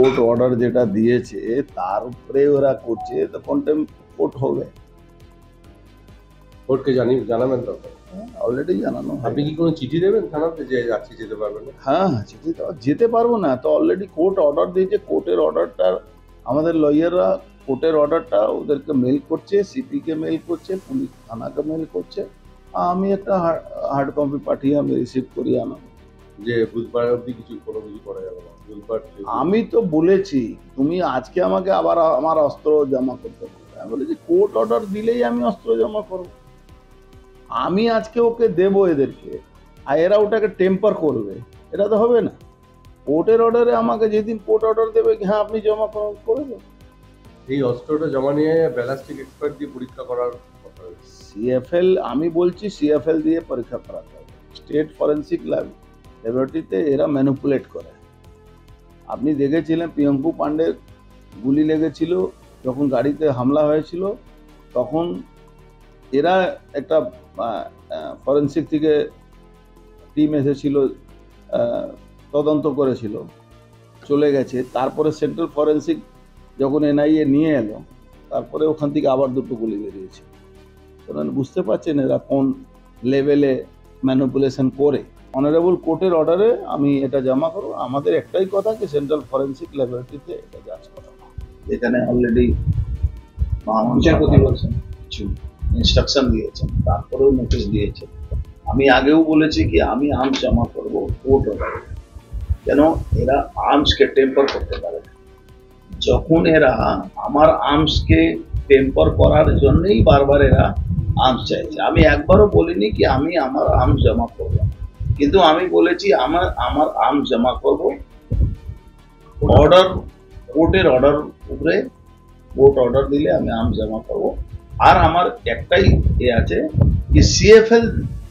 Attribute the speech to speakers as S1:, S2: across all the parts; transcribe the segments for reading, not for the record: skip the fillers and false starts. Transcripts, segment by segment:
S1: Court order যেটা দিয়েছে তার উপরে ওরা করছে, তো কন্টেম্প্ট কোর্ট হবে।
S2: কোর্টকে জানাবেন তো?
S1: অলরেডি জানানো।
S2: আপনি কি কোনো চিঠি দেবেন থানাতে যে যাচ্ছি যেতে পারবেন না?
S1: হ্যাঁ, চিঠি তো যেতে পারবো না, তো অলরেডি কোর্ট অর্ডার দিয়েছে। কোর্টের অর্ডারটা আমাদের লয়াররা কোর্টের অর্ডারটা ওদেরকে মেল করছে, সিপিকে মেল করছে, পুলিশ থানাকে মেল করছে। আমি একটা হার্ড কপি পাঠিয়ে আমি রিসিভ করিয়ে আনাবো।
S2: যে বুধবার অবধি কোনো কিছু করা যাবে না, বুধবার
S1: আমি তো বলেছি তুমি আজকে আমাকে আবার আমার অস্ত্র জমা করতে বলবে। আমি বলেছি কোর্ট অর্ডার দিলেই আমি অস্ত্র জমা করব। আমি আজকে ওকে দেবো এদেরকে, আর এরা ওটাকে টেম্পার করবে, এটা তো হবে না। কোর্টের অর্ডারে আমাকে যেদিন কোর্ট অর্ডার দেবে হ্যাঁ আপনি জমা করে দেবেন।
S2: এই অস্ত্রটা জমা নিয়ে ব্যালিস্টিক এক্সপার্ট দিয়ে পরীক্ষা করার কথা রয়েছে।
S1: সিএফএল, আমি বলছি সিএফএল দিয়ে পরীক্ষা করাতে হবে। স্টেট ফরেন্সিক ল্যাবরেটরিতে এরা ম্যানিপুলেট করে। আপনি দেখেছিলেন প্রিয়ঙ্কু পান্ডের গুলি লেগেছিল যখন গাড়িতে হামলা হয়েছিল, তখন এরা একটা ফরেন্সিক থেকে টিম এসেছিল, তদন্ত করেছিল, চলে গেছে। তারপরে সেন্ট্রাল ফরেন্সিক যখন এনআইএ নিয়ে এলো, তারপরে ওখান থেকে আবার দুটো গুলি বেরিয়েছে। কারণ বুঝতে পারছেন এরা কোন লেভেলে ম্যানিপুলেশন করে। অনারেবল কোর্টের অর্ডারে আমি এটা জমা করবো। আমাদের একটাই কথা কি সেন্ট্রাল ফরেন্সিক ল্যাবরেটরিতে এটা যাচ করা, এখানে অলরেডি বিচারপতি বলছেন কিছু ইনস্ট্রাকশন দিয়েছেন, তারপরেও নোটিশ দিয়েছেন। আমি আগেও বলেছি কি আমি আর্মস জমা করবো কোর্ট অর্ডারে, কেন এরা আর্মসকে টেম্পার করতে পারে। যখন এরা আমার আর্মসকে টেম্পার করার জন্যই বারবার এরা আর্মস চাইছে। আমি একবারও বলিনি কি আমি আমার আর্মস জমা করবো, কিন্তু আমি বলেছি আমার আর্মস জমা করব অর্ডার, কোর্টের অর্ডার উপরে। কোর্ট অর্ডার দিলে আমি আর্মস জমা করব। আর আমার একটাই আছে কি সিএফএল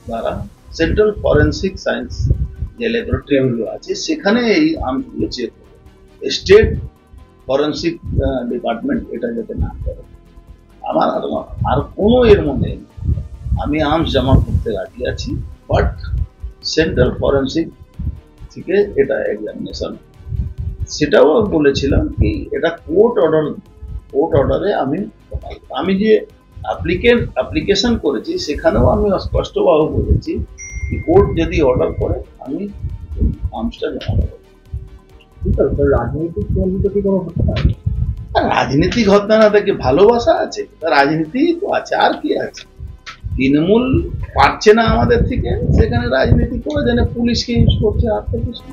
S1: দ্বারা সেন্ট্রাল ফরেন্সিক সায়েন্স যে ল্যাবরেটরিগুলো আছে সেখানে এই আর্মসগুলো চেক করবে। স্টেট ফরেন্সিক ডিপার্টমেন্ট এটা যাতে না করে। আমার আর কোনো এর মধ্যে আমি আর্মস জমা করতে রাজি আছি, বাট সেন্ট্রাল ফরেন্সিক থেকে এটা এক্সামিনেশন, সেটাও বলেছিলাম কি এটা কোর্ট অর্ডারে আমি যে অ্যাপ্লিকেশন করেছি সেখানেও আমি স্পষ্টভাবে বলেছি কি কোর্ট যদি অর্ডার করে আমি আর্মসটা জমা দেবো।
S3: রাজনৈতিক কি কোনো ঘটনা?
S1: রাজনীতিক ঘটনা থেকে ভালোবাসা আছে, রাজনীতি তো আছে, আর কি আছে। তৃণমূল পারছে না আমাদের থেকে, সেখানে রাজনীতি করে যেন পুলিশকে ইউজ করছে, আর তো কিছু।